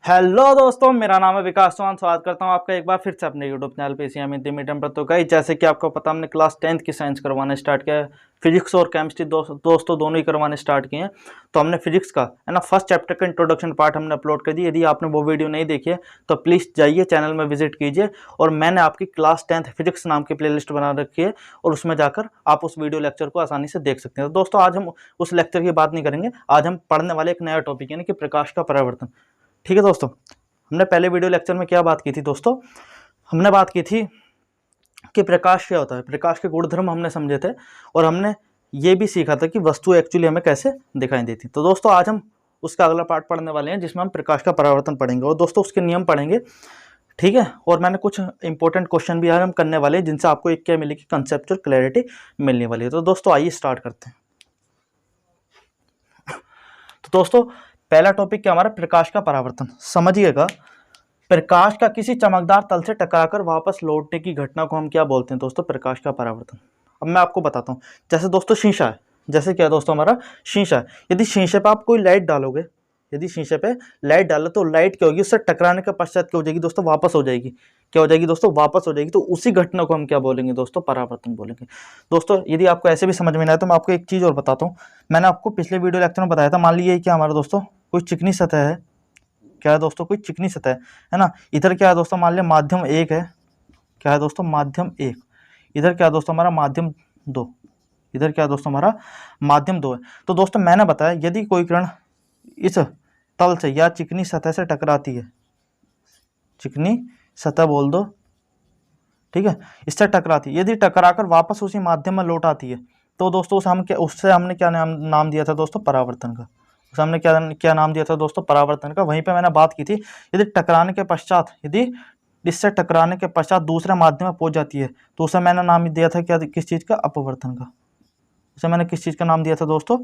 Hello दोस्तों, मेरा नाम है विकास चौहान। स्वागत करता हूं आपका एक बार फिर से अपने यूट्यूब चैनल पे सीएम हिंदी मीडियम पर। तो गाइस, जैसे कि आपको पता, हमने क्लास 10th की साइंस करवाना स्टार्ट किया है। फिजिक्स और केमिस्ट्री दोस्तों दोनों ही करवाने स्टार्ट किए हैं। तो हमने फिजिक्स का है ना फर्स्ट चैप्टर का इंट्रोडक्शन पार्ट हमने अपलोड कर दी। यदि आपने वो वीडियो नहीं देखी है तो प्लीज़ जाइए चैनल में विजिट कीजिए। और मैंने आपकी क्लास 10th फिजिक्स नाम की प्ले बना रखी है और उसमें जाकर आप उस वीडियो लेक्चर को आसानी से देख सकते हैं। तो दोस्तों, आज हम उस लेक्चर की बात नहीं करेंगे। आज हम पढ़ने वाले एक नया टॉपिक यानी कि प्रकाश का परावर्तन। ठीक है दोस्तों, हमने पहले वीडियो लेक्चर में क्या बात की थी दोस्तों? हमने बात की थी कि प्रकाश क्या होता है, प्रकाश के गुणधर्म हमने समझे थे और हमने ये भी सीखा था कि वस्तु एक्चुअली हमें कैसे दिखाई देती। तो दोस्तों, आज हम उसका अगला पार्ट पढ़ने वाले हैं जिसमें हम प्रकाश का परावर्तन पढ़ेंगे और दोस्तों उसके नियम पढ़ेंगे। ठीक है, और मैंने कुछ इंपॉर्टेंट क्वेश्चन भी आज हम करने वाले हैं जिनसे आपको एक क्या मिलेगी, कंसेप्चुअल क्लैरिटी मिलने वाली है। तो दोस्तों आइए स्टार्ट करते हैं। तो दोस्तों, पहला टॉपिक क्या हमारा, प्रकाश का परावर्तन। समझिएगा, प्रकाश का किसी चमकदार तल से टकराकर वापस लौटने की घटना को हम क्या बोलते हैं दोस्तों? प्रकाश का परावर्तन। अब मैं आपको बताता हूँ। जैसे दोस्तों शीशा है, जैसे क्या दोस्तों हमारा शीशा है। यदि शीशे पे आप कोई लाइट डालोगे, यदि शीशे पे लाइट डालो तो लाइट क्या होगी, उससे टकराने के पश्चात क्या हो जाएगी दोस्तों? वापस हो जाएगी। क्या हो जाएगी दोस्तों? वापस हो जाएगी। तो उसी घटना को हम क्या बोलेंगे दोस्तों? परावर्तन बोलेंगे। दोस्तों यदि आपको ऐसे भी समझ में नहीं आया तो मैं आपको एक चीज़ और बताता हूँ। मैंने आपको पिछले वीडियो लेक्चर में बताया था, मान लीजिए क्या हमारा दोस्तों कोई चिकनी सतह है। क्या है दोस्तों? कोई चिकनी सतह है ना। इधर क्या है दोस्तों? मान लिया माध्यम 1 है। क्या है दोस्तों? माध्यम 1। इधर क्या है दोस्तों? हमारा माध्यम 2। इधर क्या है दोस्तों? हमारा माध्यम 2 है। तो दोस्तों मैंने बताया, यदि कोई किरण इस तल से या चिकनी सतह से टकराती है, चिकनी सतह बोल दो, ठीक है, इससे टकराती है, यदि टकराकर वापस उसी माध्यम में लौट आती है तो दोस्तों उससे हमने क्या नाम दिया था दोस्तों? परावर्तन का। उसे हमने क्या नाम दिया था दोस्तों? परावर्तन का। वहीं पे मैंने बात की थी, यदि टकराने के पश्चात, यदि इससे टकराने के पश्चात दूसरे माध्यम में पहुंच जाती है तो उसे मैंने नाम दिया था क्या, किस चीज़ का? अपवर्तन का। उसे मैंने किस चीज़ का नाम दिया था दोस्तों?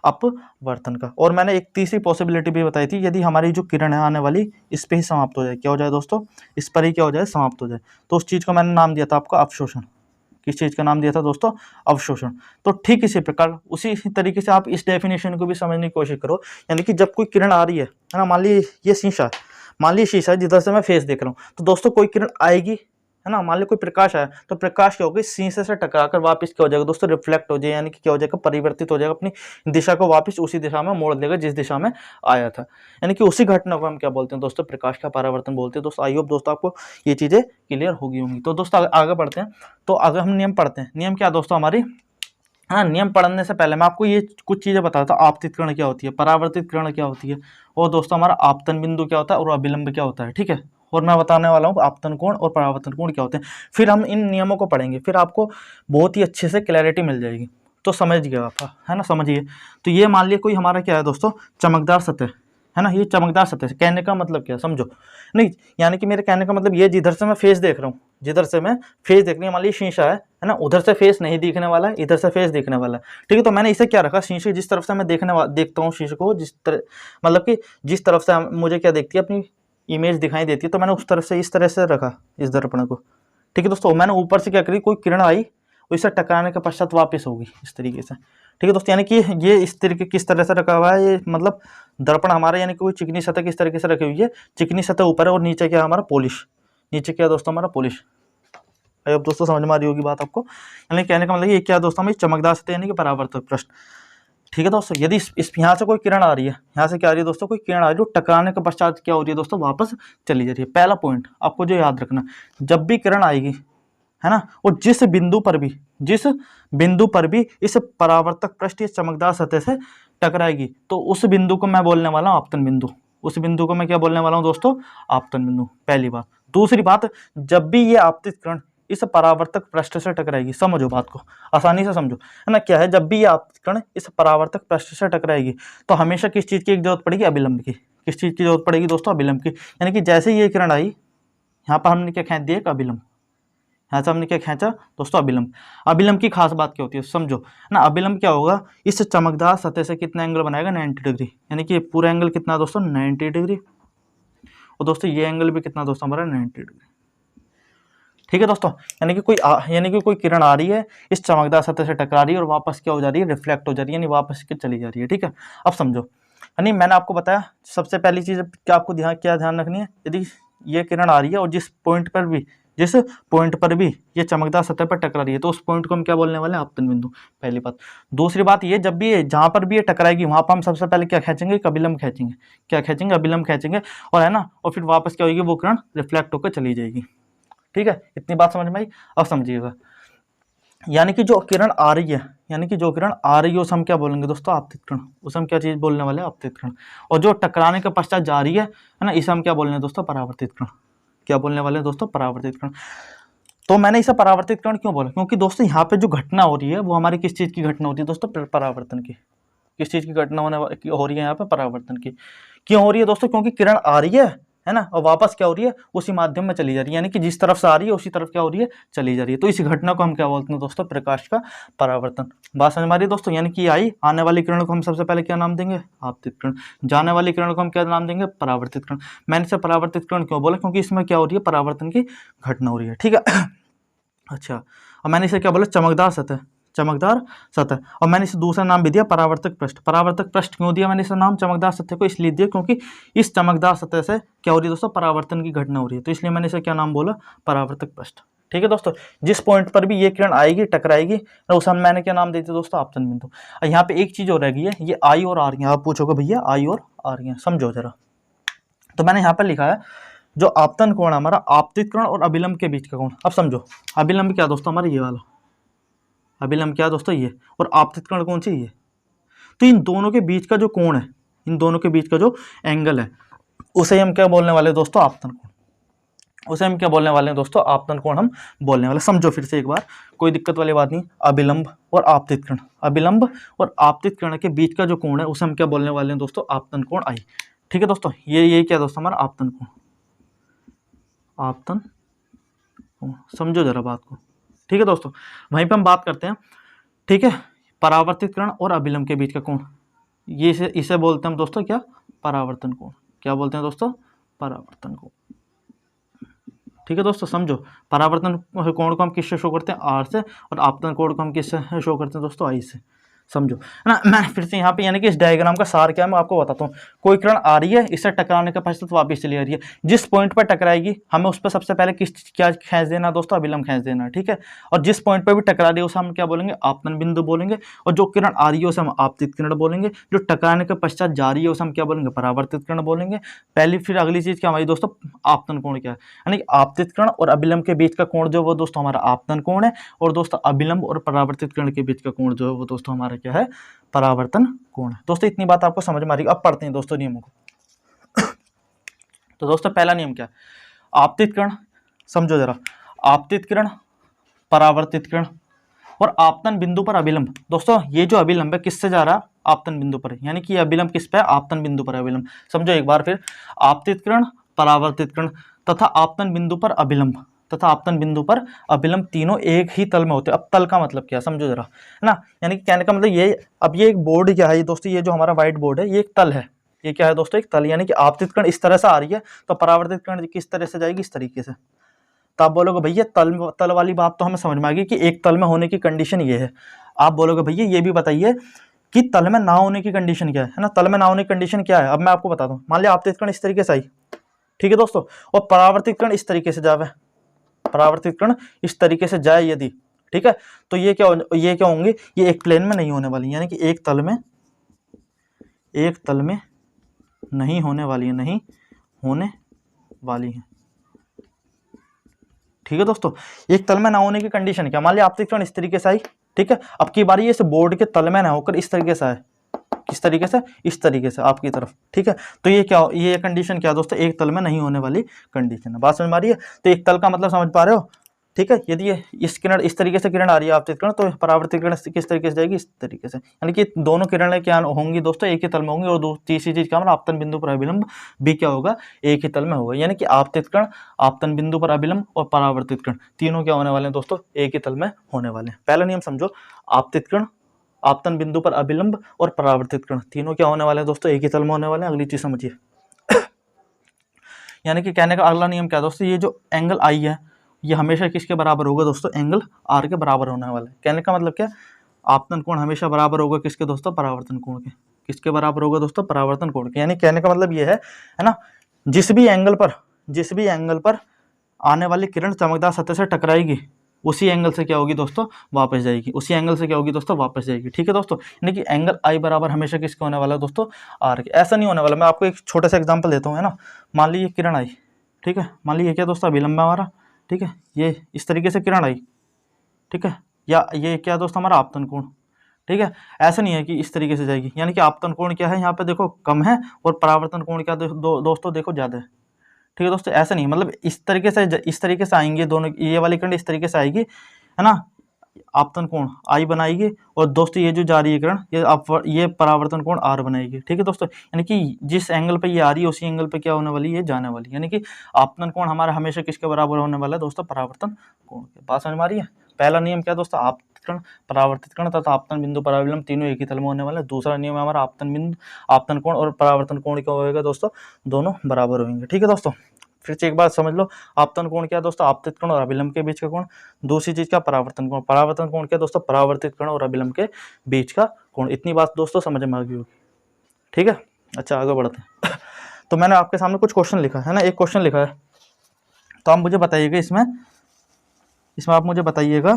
अपवर्तन का। और मैंने एक तीसरी पॉसिबिलिटी भी बताई थी, यदि हमारी जो किरण है आने वाली इस पे ही समाप्त हो जाए। क्या हो जाए दोस्तों? इस पर ही क्या हो जाए? समाप्त हो जाए। तो उस चीज़ को मैंने नाम दिया था आपका अवशोषण। किस चीज़ का नाम दिया था दोस्तों? अवशोषण। तो ठीक इसी प्रकार उसी तरीके से आप इस डेफिनेशन को भी समझने की कोशिश करो। यानी कि जब कोई किरण आ रही है ना, मान ली ये शीशा है, मान ली शीशा है जिधर से मैं फेस देख रहा हूँ, तो दोस्तों कोई किरण आएगी है ना, मान ली कोई प्रकाश आया तो प्रकाश क्या होगी, शीशे से टकराकर वापस क्या हो जाएगा दोस्तों? रिफ्लेक्ट हो जाए, यानी कि क्या हो जाएगा? परिवर्तित हो जाएगा, अपनी दिशा को वापस उसी दिशा में मोड़ देगा जिस दिशा में आया था। यानी कि उसी घटना को हम क्या बोलते हैं दोस्तों? प्रकाश का परावर्तन बोलते हैं। दोस्तों आई होप दोस्तों आपको ये चीजें क्लियर होगी होंगी। तो दोस्तों आगे बढ़ते हैं। तो अगर हम नियम पढ़ते हैं, नियम क्या दोस्तों हमारी, हाँ, नियम पढ़ने से पहले मैं आपको ये कुछ चीजें बताता हूँ। आपतित किरण क्या होती है, परावर्तित किरण क्या होती है, और दोस्तों हमारा आपतन बिंदु क्या होता है और अभिलंब क्या होता है। ठीक है, और मैं बताने वाला हूँ आपतन कोण और परावर्तन कोण क्या होते हैं। फिर हम इन नियमों को पढ़ेंगे, फिर आपको बहुत ही अच्छे से क्लैरिटी मिल जाएगी। तो समझिए आप, है ना, समझिए। तो ये मान लिया कोई हमारा क्या है दोस्तों? चमकदार सतह है ना। ये चमकदार सतह, कहने का मतलब क्या, समझो नहीं, यानी कि मेरे कहने का मतलब ये, जिधर से मैं फेस देख रहा हूँ, जिधर से मैं फेस देख रही हूँ, मान लीजिए शीशा है ना, उधर से फेस नहीं दिखने वाला है, इधर से फेस दिखने वाला है। ठीक है, तो मैंने इसे क्या रखा, शीशे जिस तरफ से मैं देखता हूँ शीशे को, जिस तरह मतलब कि जिस तरफ से मुझे क्या देखती है, अपनी इमेज दिखाई देती है, तो मैंने उस तरफ से इस तरह से रखा इस दर्पण को। ठीक है दोस्तों, मैंने ऊपर से क्या करी, कोई किरण आई, इससे टकराने के पश्चात वापस होगी इस तरीके से। ठीक है दोस्तों, यानी कि ये इस तरीके किस तरह से रखा हुआ है, ये मतलब दर्पण हमारा, यानी कि कोई चिकनी सतह किस तरीके से रखी हुई है, चिकनी सतह ऊपर है और नीचे क्या है हमारा? पॉलिश। नीचे क्या है दोस्तों? हमारा पॉलिश। अब दोस्तों समझ में आ रही होगी बात आपको। यानी कहने का मतलब ये क्या है दोस्तों? हमें चमकदार सतह यानी कि परावर्तक पृष्ठ। ठीक है दोस्तों, यदि इस यहाँ से कोई किरण आ रही है, यहाँ से क्या आ रही है दोस्तों? कोई किरण आ रही है जो टकराने के पश्चात क्या हो रही है दोस्तों? वापस चली जा रही है। पहला पॉइंट आपको जो याद रखना, जब भी किरण आएगी है ना, और जिस बिंदु पर भी इस परावर्तक पृष्ठ इस चमकदार सतह से टकराएगी तो उस बिंदु को मैं बोलने वाला हूँ आपतन बिंदु। उस बिंदु को मैं क्या बोलने वाला हूँ दोस्तों? आपतन बिंदु। पहली बात। दूसरी बात, जब भी ये आपतित किरण इस परावर्तक पृष्ठ से टकराएगी, समझो बात को, आसानी से समझो, है ना। क्या है, जब भी ये आपतित किरण इस परावर्तक पृष्ठ से टकराएगी तो हमेशा किस चीज की जरूरत पड़ेगी? अभिलंब की। किस चीज की जरूरत पड़ेगी दोस्तों? अभिलंब की। यानी कि जैसे ये किरण आई, यहाँ पर हमने क्या खींच दिया? एक अभिलंब। यहाँ से हमने क्या खींचा दोस्तों? अभिलंब। अभिलंब की खास बात क्या होती है समझो ना। अभिलंब क्या होगा, इस चमकदार सतह से कितना एंगल बनाएगा? 90 डिग्री। यानी कि पूरा एंगल कितना दोस्तों? 90 डिग्री। और दोस्तों ये एंगल भी कितना दोस्तों? हमारा 90 डिग्री। ठीक है दोस्तों, यानी कि कोई किरण आ रही है, इस चमकदार सतह से टकरा रही है और वापस क्या हो जा रही है? रिफ्लेक्ट हो जा रही है, यानी वापस के चली जा रही है। ठीक है, अब समझो, यानी मैंने आपको बताया सबसे पहली चीज़ क्या आपको ध्यान रखनी है, यदि ये किरण आ रही है और जिस पॉइंट पर भी ये चमकदार सतह पर टकरा रही है तो उस पॉइंट को हम क्या बोलने वाले हैं, आपतन बिंदु, पहली बात। दूसरी बात ये, जब भी जहां पर भी ये टकराएगी वहां पर हम सबसे पहले क्या खींचेंगे, एक अभिलंब खींचेंगे। क्या खींचेंगे, अभिलंब खींचेंगे, और है ना, और फिर वापस क्या होगी, वो किरण रिफ्लेक्ट होकर चली जाएगी। ठीक है, इतनी बात समझ में आई। अब समझिएगा, यानी कि जो किरण आ रही है उसे हम क्या बोलेंगे दोस्तों, आपतित किरण। उसे हम क्या चीज बोलने वाले हैं, आपतित किरण। और जो टकराने के पश्चात जा रही है ना, इसे हम क्या बोलने हैं दोस्तों, परावर्तित किरण। क्या बोलने वाले हैं दोस्तों, परावर्तित किरण। तो मैंने इसे परावर्तित किरण क्यों बोला, क्योंकि दोस्तों यहाँ पे जो घटना हो रही है वो हमारी किस चीज की घटना होती है दोस्तों, परावर्तन की। किस चीज की घटना हो रही है यहाँ पे, परावर्तन की। क्यों हो रही है दोस्तों, क्योंकि किरण आ रही है ना, और वापस क्या हो रही है, उसी माध्यम में चली जा रही है, यानी कि जिस तरफ से आ रही है उसी तरफ क्या हो रही है, चली जा रही है। तो इस घटना को हम क्या बोलते हैं दोस्तों, प्रकाश का परावर्तन। बात समझ में आ रही है दोस्तों, यानी कि आई आने वाली किरण को हम सबसे पहले क्या नाम देंगे, आपतित किरण। जाने वाली किरण को हम क्या नाम देंगे, परावर्तित किरण। मैंने इसे परावर्तित किरण क्यों बोला, क्योंकि इसमें क्या हो रही है, परावर्तन की घटना हो रही है। ठीक है। अच्छा, और मैंने इसे क्या बोला, चमकदार सतह, चमकदार सतह। और मैंने इसे दूसरा नाम भी दिया परावर्तक पृष्ठ। परावर्तक पृष्ठ क्यों दिया मैंने इसे नाम, चमकदार सतह को इसलिए दिया क्योंकि इस चमकदार सतह से क्या हो रही है दोस्तों, परावर्तन की घटना हो रही है, तो इसलिए मैंने इसे क्या नाम बोला, परावर्तक पृष्ठ। ठीक है दोस्तों, जिस पॉइंट पर भी ये किरण आएगी, टकराएगी, उसे मैंने क्या नाम देते दोस्तों, आपतन बिंदु। यहाँ पे एक चीज और रह गई है, ये आई और आ रही है। आप पूछोगे भैया आई और आ रही है, समझो जरा। तो मैंने यहाँ पर लिखा है, जो आपतन कोण हमारा, आपतित किरण और अभिलंब के बीच का कोण। अब समझो, अभिलंब क्या दोस्तों, हमारा ये वाला अभिलंब क्या दोस्तों, ये, और आपतित किरण कौन सी, ये। तो इन दोनों के बीच का जो कोण है, इन दोनों के बीच का जो एंगल है, उसे हम क्या बोलने वाले दोस्तों, आपतन कोण। उसे हम क्या बोलने वाले हैं दोस्तों, आपतन कोण हम बोलने वाले। समझो फिर से एक बार, कोई दिक्कत वाली बात नहीं। अभिलंब और आपतित किरण, अभिलंब और आपतित किरण के बीच का जो कोण है उसे हम क्या बोलने वाले हैं दोस्तों, आपतन कोण आई। ठीक है दोस्तों, ये क्या दोस्तों, हमारा आपतन कोण, आपतन कोण। समझो जरा बात को। ठीक है दोस्तों, वहीं पे हम बात करते हैं। ठीक है, परावर्तित किरण और अभिलंब के बीच का कोण, ये इसे बोलते हैं हम दोस्तों क्या, परावर्तन कोण। क्या बोलते हैं दोस्तों, परावर्तन कोण। ठीक है दोस्तों, समझो, परावर्तन कोण को हम किससे शो करते हैं, आर से, और आपतन कोण को हम किससे शो करते हैं दोस्तों, आई से। समझो है ना। मैं फिर से यहाँ पे, यानी कि इस डायग्राम का सार क्या है मैं आपको बताता हूँ। कोई किरण आ रही है, इससे टकराने के पश्चात वापस चली आ रही है, जिस पॉइंट पर टकराएगी हमें उस पर सबसे पहले क्या खींच देना दोस्तों, अभिलंब खींच देना। ठीक है, और जिस पॉइंट पर भी टकरा रही है उसे हम क्या बोलेंगे, आपतन बिंदु बोलेंगे, और जो किरण आ रही है उसे हम आपतित किरण बोलेंगे, जो टकराने के पश्चात जा रही है उसे हम क्या बोलेंगे, परावर्तित किरण बोलेंगे। पहली फिर अगली चीज क्या हमारी दोस्तों, आपतन कोण क्या है, यानी कि आपतित किरण और अभिलंब के बीच का कोण जो वो दोस्तों हमारा आपतन कोण है, और दोस्तों अभिलंब और परावर्तित किरण के बीच का कोण जो है वो दोस्तों हमारा क्या है, परावर्तन कोण है। दोस्तों इतनी बात आपको समझ में आ रही है। अब पढ़ते हैं दोस्तों नियमों को। तो दोस्तों पहला नियम क्या है, आपतित किरण। समझो जरा, आपतित किरण, परावर्तित किरण और आपतन बिंदु पर अभिलंब। दोस्तों ये जो अभिलंब है किससे जा रहा है, आपतन बिंदु पर, यानी कि ये अभिलंब किस पे है, आपतन बिंदु पर अभिलंब। समझो एक बार फिर, आपतित किरण, परावर्तित किरण तथा आपतन बिंदु पर अभिलंब, तथा आपतन बिंदु पर अभिलंब तीनों एक ही तल में होते हैं। अब तल का मतलब क्या, समझो जरा, है ना। यानी कि कहने का मतलब ये, अब ये एक बोर्ड क्या है दोस्तों, ये जो हमारा व्हाइट बोर्ड है ये एक तल है। ये क्या है दोस्तों, एक तल। यानी कि आपतित किरण इस तरह से आ रही है तो परावर्तित किरण किस तरह से जाएगी, इस तरीके से। तो आप बोलोगे भैया तल वाली बात तो हमें समझ में आ गई कि एक तल में होने की कंडीशन ये है। आप बोलोगे भैया ये भी बताइए कि तल में ना होने की कंडीशन क्या है ना। तल में ना होने की कंडीशन क्या है, अब मैं आपको बताता हूँ। मान लिया आपतित किरण इस तरीके से आई, ठीक है दोस्तों, और परावर्तित किरण इस तरीके से जावे, परावर्तित किरण इस तरीके से जाए यदि, ठीक है, तो ये क्या होंगे, ये एक प्लेन में नहीं होने वाली, यानी कि एक तल में नहीं होने वाली है, नहीं होने वाली है। ठीक है दोस्तों, एक तल में ना होने की कंडीशन क्या, मान लिया आपतित किरण इस तरीके से आई, ठीक है, अब की बारी इस बोर्ड के तल में ना होकर इस तरीके से आए, किस तरीके से, इस तरीके से आपकी तरफ, ठीक है। तो ये क्या, ये कंडीशन क्या दोस्तों, एक तल में नहीं होने वाली कंडीशन है। बात समझ में आ रही है। तो एक तल का मतलब समझ पा रहे हो, ठीक है। यदि ये इस किरण इस तरीके से किरण आ रही है आपतित किरण, तो परावर्तित किरण किस तरीके से जाएगी, इस तरीके से। यानी कि दोनों किरणें क्या होंगी दोस्तों, एक ही तल में होंगी। और तीसरी चीज क्या, आपतन बिंदु पर अभिलंब भी क्या होगा, एक ही तल में होगा। यानी कि आपतित किरण, आपतन बिंदु पर अभिलंब और परावर्तित किरण तीनों क्या होने वाले हैं दोस्तों, एक ही तल में होने वाले हैं। पहला नियम समझो, आपतित किरण, आपतन बिंदु पर अभिलंब और परावर्तित किरण तीनों क्या होने वाले हैं दोस्तों, एक ही तल में होने वाले हैं। अगली चीज समझिए, यानी कि कहने का अगला नियम क्या दोस्तों, ये जो एंगल आई है ये हमेशा किसके बराबर होगा दोस्तों, एंगल आर के बराबर होने वाला है। कहने का मतलब क्या, आपतन कोण हमेशा बराबर होगा किसके दोस्तों, परावर्तन कोण के। किसके बराबर होगा दोस्तों? परावर्तन कोण के। यानी कहने का मतलब ये है ना, जिस भी एंगल पर आने वाली किरण चमकदार सतह से टकराएगी उसी एंगल से क्या होगी दोस्तों? वापस जाएगी। उसी एंगल से क्या होगी दोस्तों? वापस जाएगी। ठीक है दोस्तों, यानी कि एंगल आई बराबर हमेशा किसके होने वाला है दोस्तों? आर के। ऐसा नहीं होने वाला। मैं आपको एक छोटा सा एग्जांपल देता हूँ, है ना। मान लीजिए किरण आई, ठीक है, मान लीजिए क्या दोस्तों? अभिलंब है हमारा, ठीक है, ये इस तरीके से किरण आई, ठीक है, या ये क्या दोस्तों? हमारा आपतन कोण, ठीक है। ऐसा नहीं है कि इस तरीके से जाएगी, यानी कि आपतन कोण क्या है यहाँ पे देखो कम है और परावर्तन कोण क्या दोस्तों देखो ज्यादा है। ठीक है दोस्तों, ऐसा नहीं, मतलब इस तरीके से आएंगे दोनों, ये वाली किरण इस तरीके से आएगी, है ना, आपतन कोण आई बनाएगी, और दोस्तों ये जो जा रही है किरण ये परावर्तन कोण आर बनाएगी। ठीक है दोस्तों, यानी कि जिस एंगल पे ये आ रही है उसी एंगल पे क्या होने वाली है? ये जाने वाली है। यानी कि आपतन कोण हमारा हमेशा किसके बराबर होने वाला है दोस्तों? परावर्तन कोण के। बात समझ में आ रही है? पहला नियम क्या दोस्तों? आपतित किरण, परावर्तित किरण तथा आपतन बिंदु पराविलंब तीनों एक ही तल में होने वाले। दूसरा नियम है हमारा आपतन कोण और परावर्तन कोण क्या होगा दोस्तों? दोनों बराबर होंगे। ठीक है दोस्तों, फिर से एक बात समझ लो, आपतन कोण क्या है दोस्तों? आपतित कोण और अभिलंब के बीच का कोण। दूसरी चीज क्या? परावर्तन कोण। परावर्तन कोण क्या दोस्तों? परावर्तित कोण और अभिलंब के बीच का कोण। इतनी बात दोस्तों समझ में आ गई होगी। ठीक है, अच्छा आगे बढ़ते हैं। तो मैंने आपके सामने कुछ क्वेश्चन लिखा है ना, एक क्वेश्चन लिखा है, तो आप मुझे बताइएगा इसमें आप मुझे बताइएगा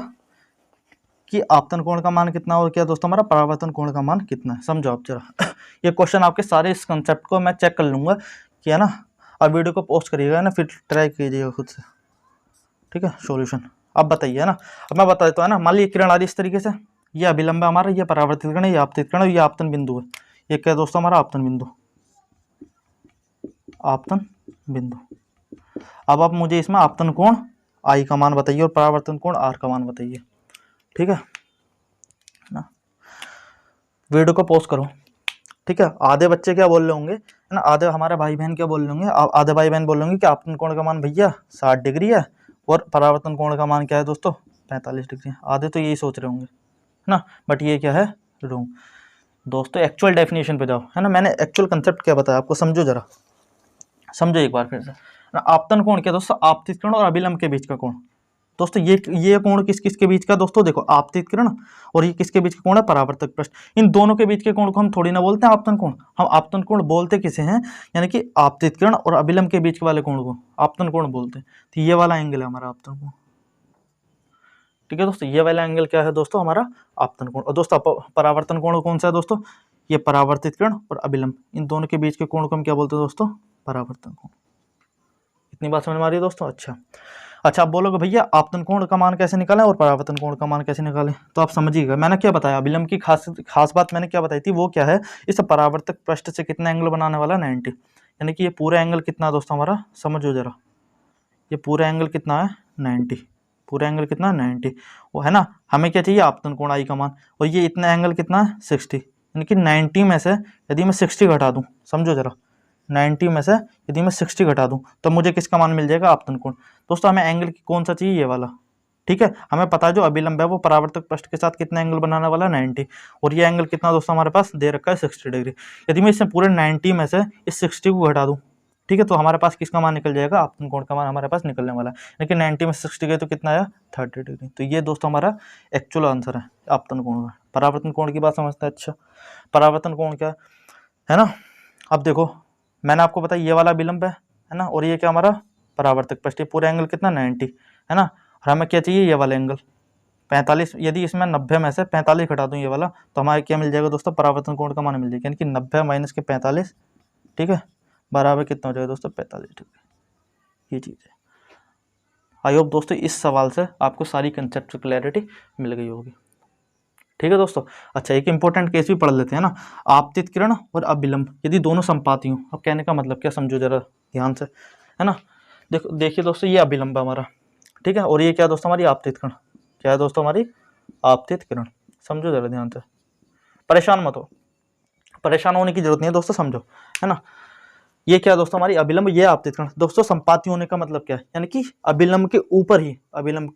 कि आपतन कोण का मान कितना और क्या दोस्तों हमारा परावर्तन कोण का मान कितना है। समझो आप जरा। ये क्वेश्चन आपके सारे इस कंसेप्ट को मैं चेक कर लूंगा कि, है ना, अब वीडियो को पोस्ट करिएगा ना, फिर ट्राई कीजिएगा खुद से। ठीक है, सॉल्यूशन अब बताइए, है ना। अब मैं बता देता हूँ, है ना। मान लीजिए किरण आ रही इस तरीके से, ये अभिलंब है हमारा, ये परावर्तित किरण है, ये आपतित किरण है, ये आपतन बिंदु है। ये क्या दोस्तों? हमारा आपतन बिंदु, आपतन बिंदु। अब आप मुझे इसमें आपतन कोण आई का मान बताइए और परावर्तन कोण आर का मान बताइए। ठीक है ना, वीडियो को पोस्ट करो। ठीक है, आधे बच्चे क्या बोल रहे होंगे, है ना, आधे हमारे भाई बहन क्या बोल रहे होंगे, आधे भाई बहन बोल रहे होंगे कि आपतन कोण का मान भैया 60 डिग्री है और परावर्तन कोण का मान क्या है दोस्तों? 45 डिग्री। आधे तो यही सोच रहे होंगे, है ना, बट ये क्या है? रॉन्ग। दोस्तों एक्चुअल डेफिनेशन पे जाओ, है ना। मैंने एक्चुअल कंसेप्ट क्या बताया आपको, समझो जरा, समझो एक बार फिर से ना। आपतन कोण क्या दोस्तों? आपतित किरण और अभिलंब के बीच का कोण। दोस्तों ये कोण किस के बीच का दोस्तों? देखो, आपतित किरण और ये किसके बीच का कोण है? परावर्तक पृष्ठ। इन दोनों के बीच के कोण को हम थोड़ी ना बोलते हैं आपतन कोण, हम आपतन कोण बोलते किसे हैं? यानी कि आपतित किरण और अभिलंब के बीच वाले कोण को आपतन कोण बोलते हैं। तो ये वाला एंगल है हमारा आपतन कोण। ठीक है दोस्तों, ये वाला एंगल क्या है दोस्तों? हमारा आपतन कोण। और दोस्तों परावर्तन कोण कौन सा है दोस्तों? ये परावर्तित किरण और अभिलंब, इन दोनों के बीच के कोण को हम क्या बोलते हैं दोस्तों? परावर्तन कोण। इतनी बात समझ में आ रही है दोस्तों? अच्छा, आप बोलोगे भैया आपतन कोण का मान कैसे निकालें और परावर्तन कोण का मान कैसे निकालें? तो आप समझिएगा, मैंने क्या बताया, अभिलंब की खास बात मैंने क्या बताई थी, वो क्या है? इस परावर्तक पृष्ठ से कितना एंगल बनाने वाला? 90। यानी कि ये पूरा एंगल कितना है दोस्तों हमारा? समझो जरा, ये पूरा एंगल कितना है? 90। पूरा एंगल कितना है? 90। वो है ना, हमें क्या चाहिए? आपतन कोण आई का मान। और ये इतना एंगल कितना है? 60। यानी कि 90 में से यदि मैं 60 घटा दूं, समझो जरा, 90 में से यदि मैं 60 घटा दूं तो मुझे किसका मान मिल जाएगा? आपतन कोण। दोस्तों हमें एंगल कौन सा चाहिए? ये वाला। ठीक है, हमें पता है जो अभिलंब है वो परावर्तक पृष्ठ के साथ कितना एंगल बनाने वाला? 90। और ये एंगल कितना दोस्तों हमारे पास दे रखा है? 60 डिग्री। यदि मैं इसमें पूरे 90 में से इस 60 को घटा दूं, ठीक है, तो हमारे पास किसका मान निकल जाएगा? आपतन कोण का मान हमारे पास निकलने वाला है। लेकिन 90 में 60 गए तो कितना आया? 30 डिग्री। तो ये दोस्तों हमारा एक्चुअल आंसर है आपतन कोण का। परावर्तन कोण की बात समझते हैं? अच्छा, परावर्तन कोण क्या है ना। अब देखो, मैंने आपको बताया ये वाला विलंब है ना, और ये क्या हमारा? परावर्तक पृष्ठ। पूरा एंगल कितना? 90, है ना। और हमें क्या चाहिए? ये वाला एंगल 45। यदि इसमें 90 में से 45 घटा दूं ये वाला, तो हमारे क्या मिल जाएगा दोस्तों? परावर्तन कोण का मान मिल जाएगा। यानी कि 90 माइनस के 45, ठीक है, बराबर कितना हो जाएगा दोस्तों? 45 डिग्री। ये चीज़ है। आई होप दोस्तों इस सवाल से आपको सारी कंसेप्ट क्लैरिटी मिल गई होगी। ठीक है दोस्तों। अच्छा, एक इंपॉर्टेंट केस भी पढ़ लेते हैं ना। आपतित किरण और अभिलंब यदि दोनों समपाती हों, अब कहने का मतलब क्या, समझो जरा ध्यान से, है ना। देखिए दोस्तों, ये अभिलंब है हमारा, ठीक है, और ये क्या दोस्तों? हमारी आपतित किरण। क्या है दोस्तों? हमारी आपतित किरण। समझो जरा ध्यान से, परेशान मत हो, परेशान होने की जरूरत नहीं है दोस्तों, समझो, है ना। ये क्या दोस्तों? हमारी अभिलंब, ये आपतित किरण। दोस्तों संपाती होने का मतलब क्या है? यानी कि अभिलंब के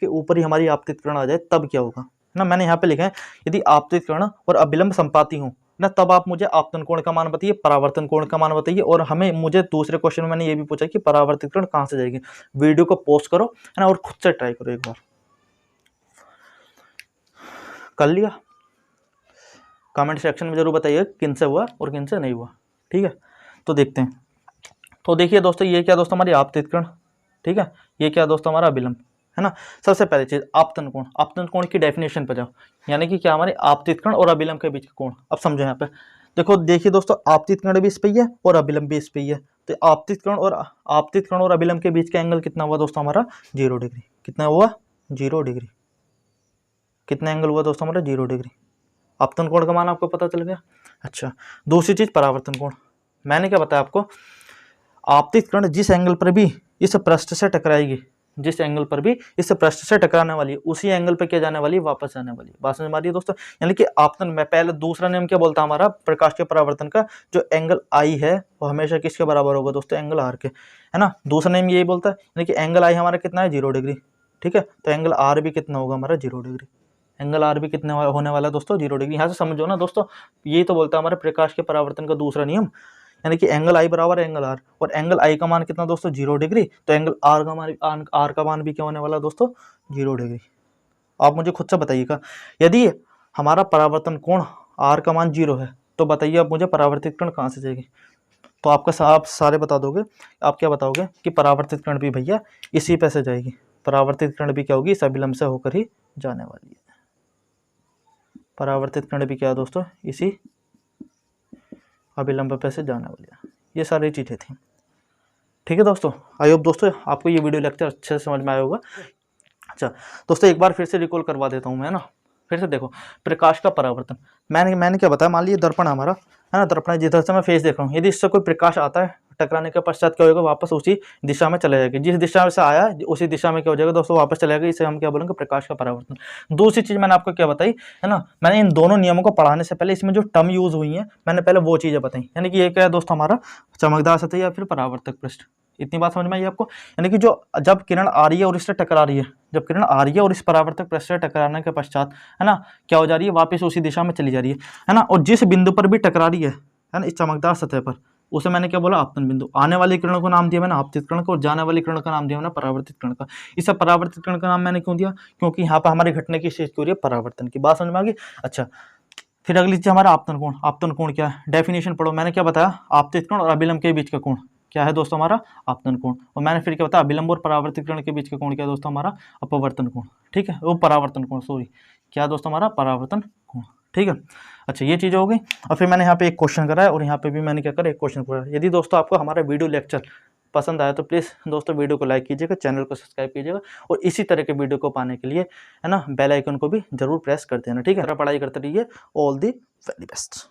ऊपर ही हमारी आपतित किरण आ जाए तब क्या होगा ना। मैंने यहाँ पे लिखा है यदि आपतित किरण और अभिलंब संपाती हो ना, तब आप मुझे आपतन कोण का मान बताइए, परावर्तन कोण का मान बताइए। और हमें मुझे दूसरे क्वेश्चन में मैंने ये भी पूछा कि परावर्तित किरण कहाँ से जाएगी। वीडियो को पॉज करो, है ना, और खुद से ट्राई करो एक बार। कर लिया? कमेंट सेक्शन में जरूर बताइए किन से हुआ और किन से नहीं हुआ। ठीक है, तो देखते हैं। तो देखिए दोस्तों, ये क्या दोस्तों हमारी आपतित किरण, ठीक है, ये क्या दोस्तों हमारा अभिलंब, है ना। सबसे पहली चीज आपतन कोण, आपतन कोण की डेफिनेशन पे जाओ, यानी कि क्या हमारे आपतित किरण और अभिलंब के बीच का कोण। अब समझो यहाँ पे देखो, देखिए दोस्तों, आपतित किरण भी इस पे ही है और अभिलंब भी इस पे ही है। तो आपतित किरण और अभिलंब के बीच का एंगल कितना हुआ दोस्तों हमारा 0 डिग्री। कितना हुआ 0 डिग्री। कितना एंगल हुआ दोस्तों हमारा 0 डिग्री। आपतन कोण का मान आपको पता चल गया। अच्छा, दूसरी चीज परावर्तन कोण। मैंने क्या बताया आपको, आपतित किरण जिस एंगल पर भी इस पृष्ठ से टकराएगी, जिस एंगल पर भी इस पृष्ठ से टकराने वाली है, उसी एंगल पे क्या जाने वाली है, वापस जाने वाली है। बात समझ में आ रही है दोस्तों। यानी कि आपतन में पहले दूसरा नियम क्या बोलता है हमारा प्रकाश के परावर्तन का, जो एंगल आई है वो हमेशा किसके बराबर होगा दोस्तों, एंगल आर के, है ना। दूसरा नियम यही बोलता है, यानी कि एंगल आई हमारा कितना है 0 डिग्री, ठीक है, तो एंगल आर भी कितना होगा हमारा 0 डिग्री। एंगल आर भी कितना होने वाला है दोस्तों 0 डिग्री। यहाँ से समझो ना दोस्तों, यही तो बोलता है हमारे प्रकाश के परावर्तन का दूसरा नियम, यानी कि एंगल आई बराबर एंगल आर, और एंगल आई का मान कितना दोस्तों 0 डिग्री, तो एंगल आर का मान भी क्या होने वाला दोस्तों 0 डिग्री। आप मुझे खुद से बताइएगा, यदि हमारा परावर्तन कोण आर का मान 0 है, तो बताइए आप मुझे परावर्तित किरण कहाँ से जाएगी। तो आप सारे बता दोगे, आप क्या बताओगे कि परावर्तित किरण भी भैया इसी पे से जाएगी। परावर्तित किरण भी क्या होगी, इस अभिलंब से होकर ही जाने वाली है। परावर्तित किरण भी क्या है दोस्तों, इसी अभिलंब पे से जाने वाली है। ये सारी चीज़ें थी। ठीक है दोस्तों, आई होप दोस्तों आपको ये वीडियो लेक्चर अच्छे से समझ में आया होगा। अच्छा दोस्तों, एक बार फिर से रिकॉल करवा देता हूँ मैं ना, फिर से देखो प्रकाश का परावर्तन। मैंने क्या बताया, मान लीजिए दर्पण हमारा है ना, दर्पण जिधर से मैं फेस देख रहा हूँ, यदि इससे कोई प्रकाश आता है, टकराने के पश्चात क्या होगा, वापस उसी दिशा में चला जाएगा। जिस दिशा से आया उसी दिशा में क्या हो जाएगा दोस्तों, वापस चला जाएगा। इसे हम क्या बोलेंगे, प्रकाश का परावर्तन। दूसरी चीज मैंने आपको क्या बताई है ना, मैंने इन दोनों नियमों को पढ़ाने से पहले इसमें जो टर्म यूज हुई है, मैंने पहले वो चीजें बताई, यानी कि ये क्या है दोस्तों हमारा चमकदार सतह या फिर परावर्तक पृष्ठ। इतनी बात समझ में आई आपको। यानी कि जो जब किरण आ रही है और इससे टकरा रही है, जब किरण आ रही है और इस परावर्तक पृष्ठ से टकराने के पश्चात है ना, क्या हो जा रही है, वापस उसी दिशा में चली जा रही है ना। और जिस बिंदु पर भी टकरा रही है ना, इस चमकदार सतह पर, उसे मैंने क्या बोला, आपतन बिंदु। आने वाली किरण को नाम दिया मैंने आपतित किरण को, और जाने वाली किरण का नाम दिया मैंने परावर्तित किरण का। इसे परावर्तित किरण का नाम मैंने क्यों दिया, क्योंकि यहाँ पर हमारी घटना की स्टेज हो रही है परावर्तन की। बात समझ में आ गई। अच्छा, फिर अगली चीज हमारा आपतन कोण। आपतन कोण क्या है, डेफिनेशन पढ़ो। मैंने क्या बताया, आपतित कोण और अभिलंब के बीच का कोण क्या है दोस्तों हमारा आपतन कोण। और मैंने फिर क्या बताया, अभिलंब और परावर्तित किरण के बीच का कोण क्या है दोस्तों हमारा अपवर्तन कोण। ठीक है, वो परावर्तन कोण, सॉरी, क्या दोस्तों हमारा परावर्तन कोण। ठीक है, अच्छा ये चीज़ हो गई। और फिर मैंने यहाँ पे एक क्वेश्चन करा है, और यहाँ पे भी मैंने क्या करा, एक क्वेश्चन करा। यदि दोस्तों आपको हमारा वीडियो लेक्चर पसंद आया तो प्लीज़ दोस्तों वीडियो को लाइक कीजिएगा, चैनल को सब्सक्राइब कीजिएगा, और इसी तरह के वीडियो को पाने के लिए है ना बेल आइकन को भी जरूर प्रेस कर देना। ठीक है, पढ़ाई करते रहिए। All the very best.